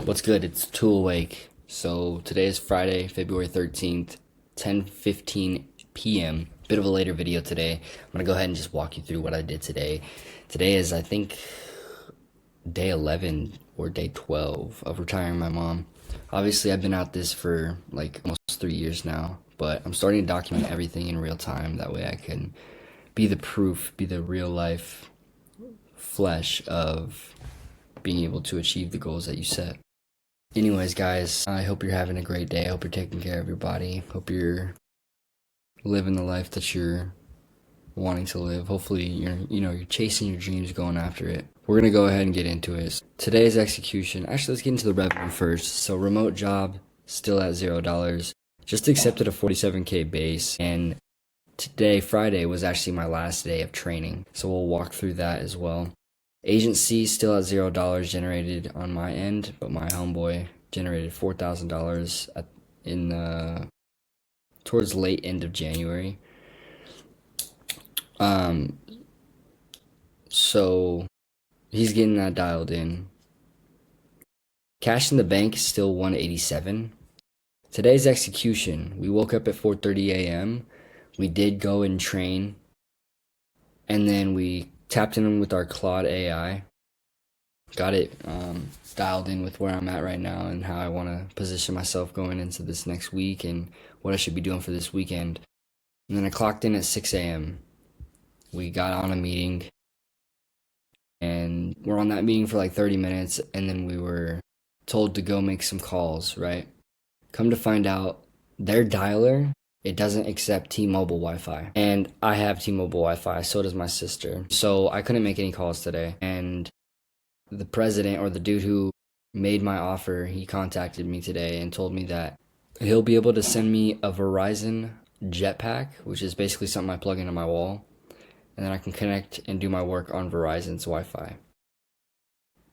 What's good? It's Tool Awake. So today is Friday, February 13th, 10:15 p.m. Bit of a later video today. I'm gonna go ahead and just walk you through what I did today. Today is, I think, day 11 or day 12 of retiring my mom. Obviously, I've been at this for like almost 3 years now, but I'm starting to document everything in real time. That way I can be the proof, be the real life flesh of being able to achieve the goals that you set. Anyways, guys, I hope you're having a great day. I hope you're taking care of your body. Hope you're living the life that you're wanting to live. Hopefully, you're chasing your dreams, going after it. We're gonna go ahead and get into it. Today's execution. Actually, let's get into the revenue first. So, remote job still at $0. Just accepted a 47K base, and today, Friday, was actually my last day of training. So we'll walk through that as well. Agency still at $0 generated on my end, but my homeboy generated $4,000 towards late end of January. So he's getting that dialed in. Cash in the bank is still 187. Today's execution, we woke up at 4:30 a.m. We did go and train, and then we tapped in with our Claude AI. Got it dialed in with where I'm at right now and how I want to position myself going into this next week and what I should be doing for this weekend. And then I clocked in at 6 a.m. We got on a meeting, and we're on that meeting for like 30 minutes, and then we were told to go make some calls, right? Come to find out, their dialer, it doesn't accept T-Mobile Wi-Fi. And I have T-Mobile Wi-Fi, so does my sister. So I couldn't make any calls today. And the president, or the dude who made my offer, he contacted me today and told me that he'll be able to send me a Verizon jetpack, which is basically something I plug into my wall, and then I can connect and do my work on Verizon's Wi-Fi.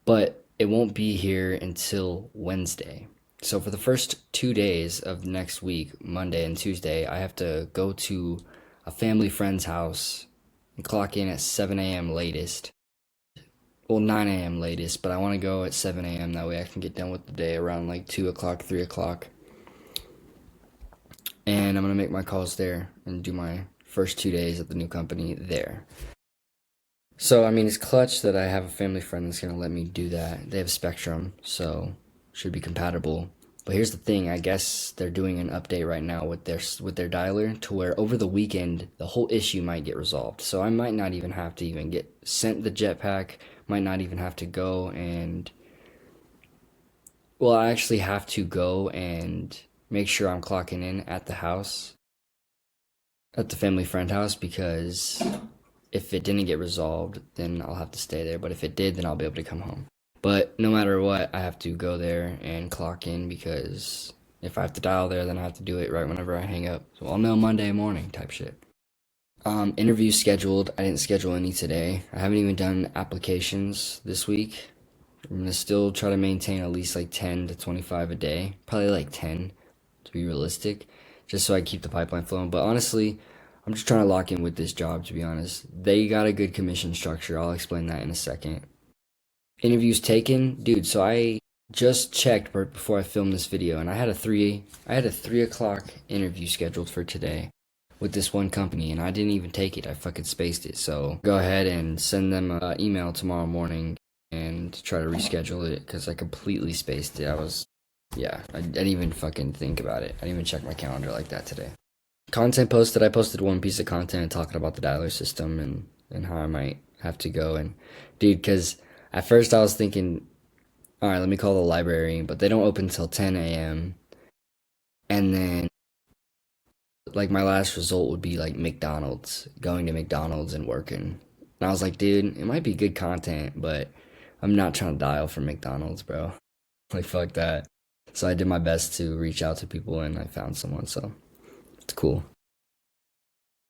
But it won't be here until Wednesday. So for the first 2 days of next week, Monday and Tuesday, I have to go to a family friend's house and clock in at 7 a.m. latest. Well, 9 a.m. latest, but I want to go at 7 a.m. That way I can get done with the day around like 2 o'clock, 3 o'clock. And I'm going to make my calls there and do my first 2 days at the new company there. So, I mean, it's clutch that I have a family friend that's going to let me do that. They have Spectrum, so should be compatible. But here's the thing, I guess they're doing an update right now with their dialer to where over the weekend the whole issue might get resolved. So I might not even have to even get sent the jetpack, might not even have to go and I actually have to go and make sure I'm clocking in at the house, at the family friend house, because if it didn't get resolved, then I'll have to stay there. But if it did, then I'll be able to come home. But no matter what, I have to go there and clock in, because if I have to dial there, then I have to do it right whenever I hang up. So I'll know Monday morning type shit. Interviews scheduled. I didn't schedule any today. I haven't even done applications this week. I'm gonna still try to maintain at least like 10 to 25 a day. Probably like 10 to be realistic, just so I keep the pipeline flowing. But honestly, I'm just trying to lock in with this job, to be honest. They got a good commission structure. I'll explain that in a second. Interviews taken, dude. So I just checked right before I filmed this video, and I had a 3 o'clock interview scheduled for today with this one company, and I didn't even take it. I fucking spaced it. So go ahead and send them an email tomorrow morning and try to reschedule it, because I completely spaced it. I didn't even fucking think about it. I didn't even check my calendar like that today. Content posted. I posted one piece of content talking about the dialer system and how I might have to go. And dude, because at first I was thinking, all right, let me call the library, but they don't open until 10 a.m. And then like my last result would be like McDonald's, going to McDonald's and working. And I was like, dude, it might be good content, but I'm not trying to dial for McDonald's, bro. Like, fuck that. So I did my best to reach out to people, and I found someone, so it's cool.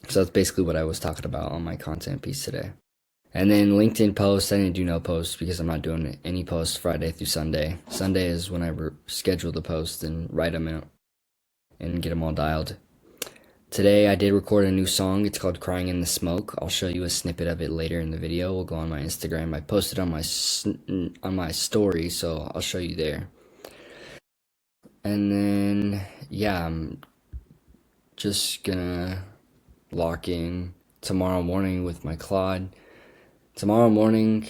So that's basically what I was talking about on my content piece today. And then LinkedIn posts, I didn't do no posts because I'm not doing any posts Friday through Sunday. Sunday is when I schedule the posts and write them out and get them all dialed. Today I did record a new song. It's called Crying in the Smoke. I'll show you a snippet of it later in the video. We'll go on my Instagram. I posted on my story, so I'll show you there. And then, yeah, I'm just gonna lock in tomorrow morning with my Claude. Tomorrow morning,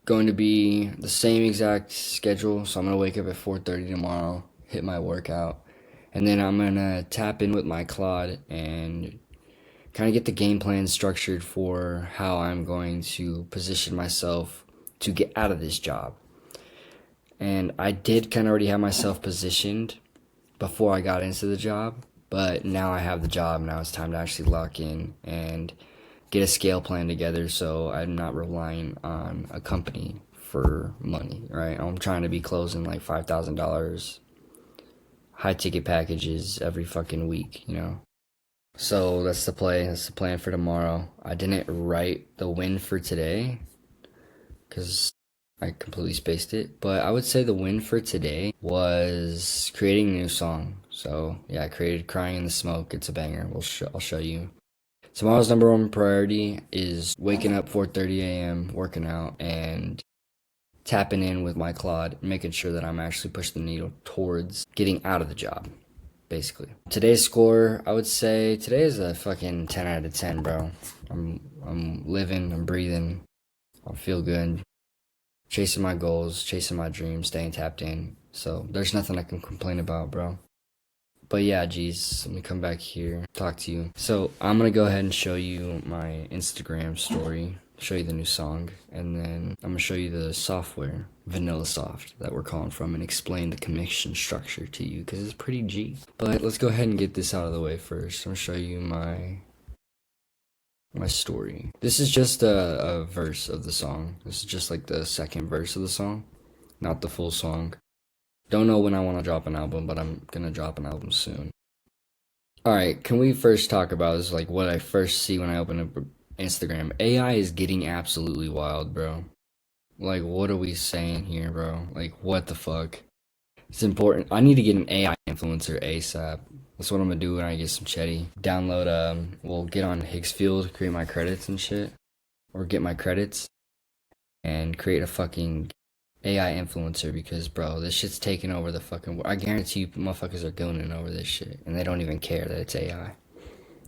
going to be the same exact schedule. So I'm gonna wake up at 4:30 tomorrow, hit my workout, and then I'm gonna tap in with my Claude and kind of get the game plan structured for how I'm going to position myself to get out of this job. And I did kind of already have myself positioned before I got into the job, but now I have the job. Now it's time to actually lock in and get a scale plan together so I'm not relying on a company for money, right? I'm trying to be closing like $5,000 high ticket packages every fucking week, you know? So that's the play. That's the plan for tomorrow. I didn't write the win for today because I completely spaced it. But I would say the win for today was creating a new song. So yeah, I created "Crying in the Smoke." It's a banger. I'll show you. Tomorrow's number one priority is waking up 4:30 a.m., working out, and tapping in with my Claude, making sure that I'm actually pushing the needle towards getting out of the job, basically. Today's score, I would say today is a fucking 10 out of 10, bro. I'm living, I'm breathing, I feel good, chasing my goals, chasing my dreams, staying tapped in. So there's nothing I can complain about, bro. But yeah, geez, let me come back here, talk to you. So I'm gonna go ahead and show you my Instagram story, show you the new song, and then I'm gonna show you the software, Vanilla Soft, that we're calling from, and explain the commission structure to you, because it's pretty G. But let's go ahead and get this out of the way first. I'm gonna show you my story. This is just a verse of the song. This is just like the second verse of the song, not the full song. Don't know when I want to drop an album, but I'm gonna drop an album soon. Alright, can we first talk about this, like what I first see when I open up Instagram? AI is getting absolutely wild, bro. Like, what are we saying here, bro? Like, what the fuck? It's important. I need to get an AI influencer ASAP. That's what I'm gonna do when I get some chetty. Download, we'll get on Higgsfield, create my credits and shit. Or get my credits and create a fucking AI influencer because, bro, this shit's taking over the fucking world. I guarantee you motherfuckers are gooning over this shit and they don't even care that it's AI.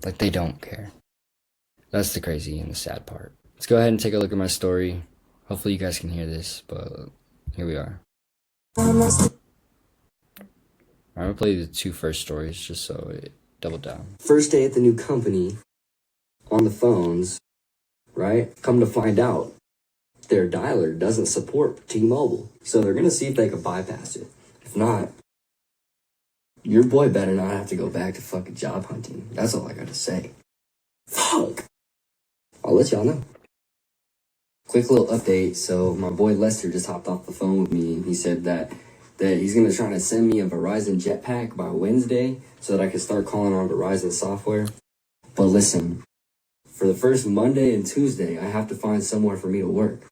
Like, they don't care. That's the crazy and the sad part. Let's go ahead and take a look at my story. Hopefully you guys can hear this, but here we are. I'm gonna play the two first stories just so it double down. First day at the new company, on the phones, right? Come to find out, their dialer doesn't support T-Mobile. So they're gonna see if they can bypass it. If not, your boy better not have to go back to fucking job hunting. That's all I gotta say. Fuck! I'll let y'all know. Quick little update. So my boy Lester just hopped off the phone with me and he said that he's gonna try to send me a Verizon jetpack by Wednesday so that I can start calling on Verizon software. But listen, for the first Monday and Tuesday, I have to find somewhere for me to work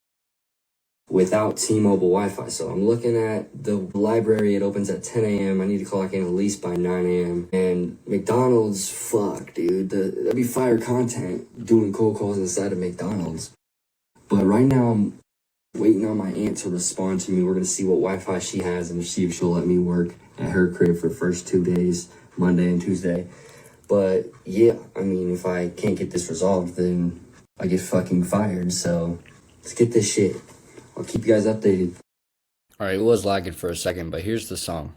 without T-Mobile Wi-Fi. So I'm looking at the library. It opens at 10 a.m. I need to clock in at least by 9 a.m. And McDonald's, fuck, dude. That'd be fire content doing cold calls inside of McDonald's. But right now, I'm waiting on my aunt to respond to me. We're going to see what Wi-Fi she has and see if she'll let me work at her crib for the first 2 days, Monday and Tuesday. But yeah, I mean, if I can't get this resolved, then I get fucking fired. So let's get this shit. I'll keep you guys updated. Alright, it was lagging for a second, but here's the song.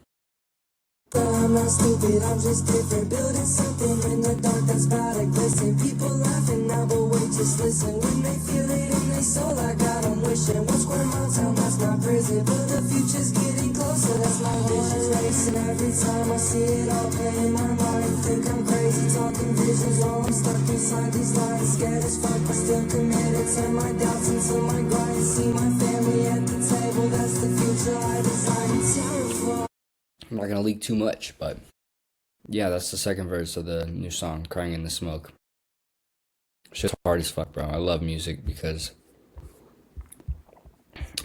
I'm not stupid, I'm just different. Building something in the dark that's about to glisten. People laughing now, but wait, just listen. When they feel it in their soul, I got them wishing. One square mile town, that's my prison. But the future's getting closer, that's my vision. Racing every time I see it all play in my mind. Think I'm crazy, talking visions while I'm stuck inside these lines. Scared as fuck, but still committed. Turn my doubts into my grind. See my family at the table, that's the future I design. Terrified. I'm not gonna leak too much, but yeah, that's the second verse of the new song, Crying in the Smoke. Shit's hard as fuck, bro. I love music because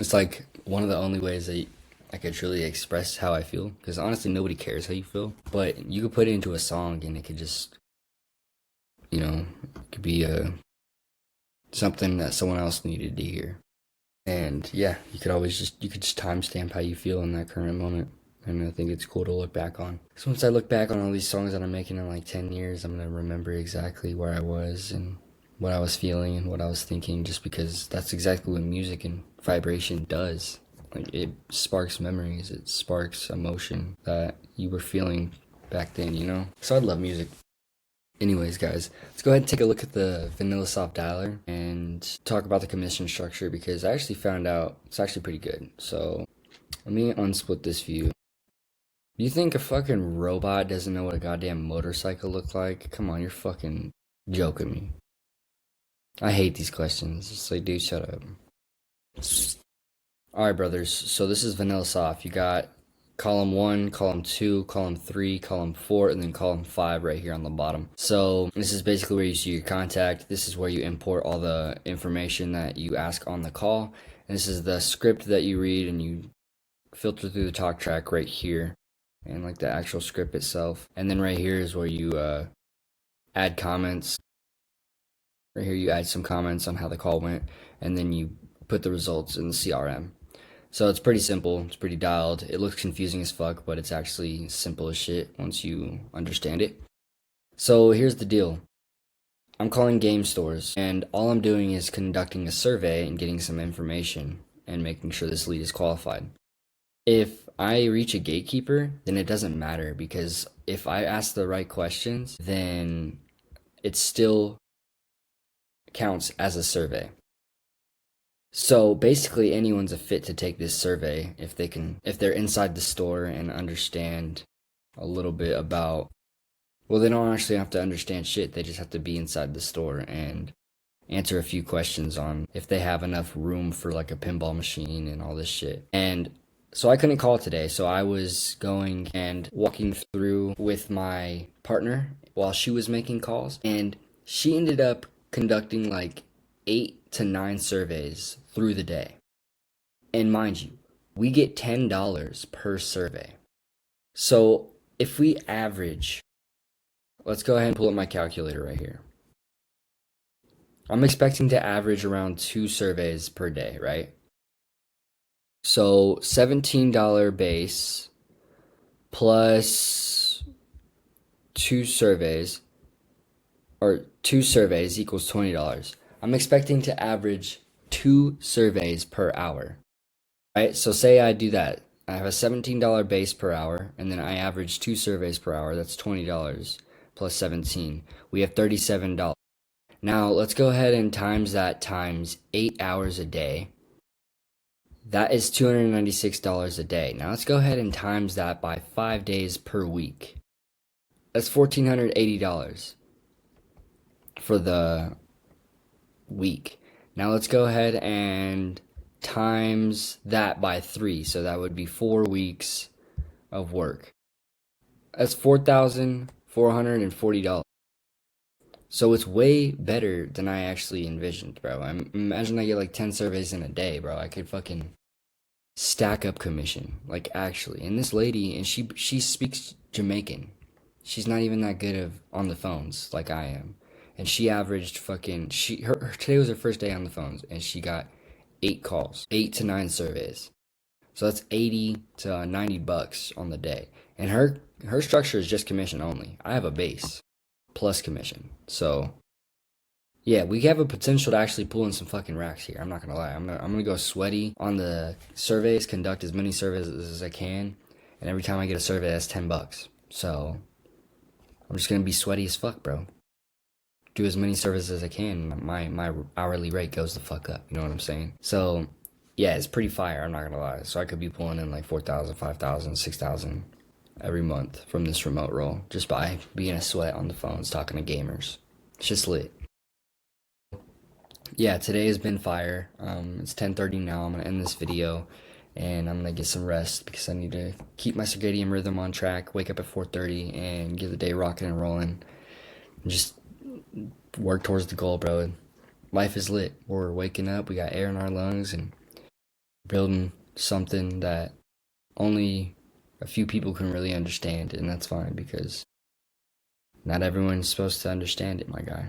it's like one of the only ways that I could truly express how I feel. Because honestly, nobody cares how you feel. But you could put it into a song and it could just, you know, it could be something that someone else needed to hear. And yeah, you could just timestamp how you feel in that current moment. and I think it's cool to look back on. So once I look back on all these songs that I'm making in like 10 years, I'm gonna remember exactly where I was and what I was feeling and what I was thinking, just because that's exactly what music and vibration does. Like, it sparks memories, it sparks emotion that you were feeling back then, you know? So I love music. Anyways, guys, let's go ahead and take a look at the Vanilla Soft dialer and talk about the commission structure, because I actually found out it's actually pretty good. So let me unsplit this view. You think a fucking robot doesn't know what a goddamn motorcycle looks like? Come on, you're fucking joking me. I hate these questions. It's like, dude, shut up. Alright, brothers, so this is Vanilla Soft. You got column 1, column 2, column 3, column 4, and then column 5 right here on the bottom. So this is basically where you see your contact. This is where you import all the information that you ask on the call. And this is the script that you read, and you filter through the talk track right here, and like the actual script itself. And then right here is where you add comments. Right here you add some comments on how the call went, and then you put the results in the CRM. So it's pretty simple, it's pretty dialed. It looks confusing as fuck, but it's actually simple as shit once you understand it. So here's the deal. I'm calling game stores, and all I'm doing is conducting a survey and getting some information and making sure this lead is qualified. If I reach a gatekeeper, then it doesn't matter, because if I ask the right questions, then it still counts as a survey. So basically anyone's a fit to take this survey if they're inside the store and understand a little bit about, well, they don't actually have to understand shit, they just have to be inside the store and answer a few questions on if they have enough room for like a pinball machine and all this shit. And so I couldn't call today, so I was going and walking through with my partner while she was making calls, and she ended up conducting like 8 to 9 surveys through the day. And mind you, we get $10 per survey. So if we average, let's go ahead and pull up my calculator right here. I'm expecting to average around 2 surveys per day, right? So $17 base plus 2 surveys, or 2 surveys equals $20. I'm expecting to average 2 surveys per hour, right? So say I do that. I have a $17 base per hour, and then I average 2 surveys per hour. That's $20 plus 17. We have $37. Now let's go ahead and times that times 8 hours a day. That is $296 a day. Now let's go ahead and times that by 5 days per week. That's $1,480 for the week. Now let's go ahead and times that by 3. So that would be 4 weeks of work. That's $4,440. So it's way better than I actually envisioned, bro. Imagine I get like 10 surveys in a day, bro. I could fucking stack up commission, like actually. And this lady, and she speaks Jamaican. She's not even that good on the phones like I am. And she averaged fucking, today was her first day on the phones, and she got 8 calls, 8 to 9 surveys. So that's 80 to $90 on the day. And her structure is just commission only. I have a base plus commission. So yeah, we have a potential to actually pull in some fucking racks here. I'm not gonna lie. I'm gonna go sweaty on the surveys, conduct as many surveys as I can, and every time I get a survey, that's $10. So I'm just gonna be sweaty as fuck, bro. Do as many surveys as I can. My hourly rate goes the fuck up. You know what I'm saying? So yeah, it's pretty fire. I'm not gonna lie. So I could be pulling in like 4,000, 5,000, 6,000 every month from this remote role just by being a sweat on the phones talking to gamers. It's just lit. Yeah, today has been fire. It's 10:30 now. I'm gonna end this video and I'm gonna get some rest because I need to keep my circadian rhythm on track, wake up at 4:30 and get the day rocking and rolling and just work towards the goal, bro. Life is lit. We're waking up, we got air in our lungs, and building something that only a few people can really understand, and that's fine because not everyone's supposed to understand it, my guy.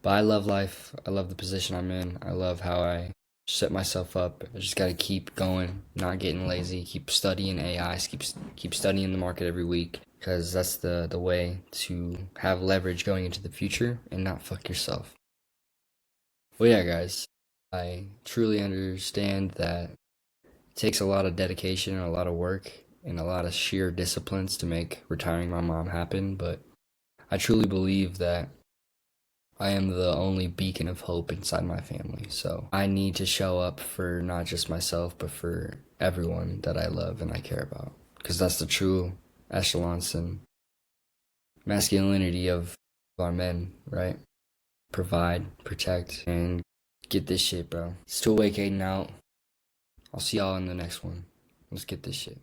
But I love life. I love the position I'm in. I love how I set myself up. I just gotta keep going, not getting lazy, keep studying AI, keep studying the market every week, because that's the way to have leverage going into the future and not fuck yourself. Well, yeah, guys, I truly understand that it takes a lot of dedication and a lot of work and a lot of sheer disciplines to make retiring my mom happen, but I truly believe that I am the only beacon of hope inside my family. So I need to show up for not just myself, but for everyone that I love and I care about. Because that's the true echelons and masculinity of our men, right? Provide, protect, and get this shit, bro. Still awake, Aiden out. I'll see y'all in the next one. Let's get this shit.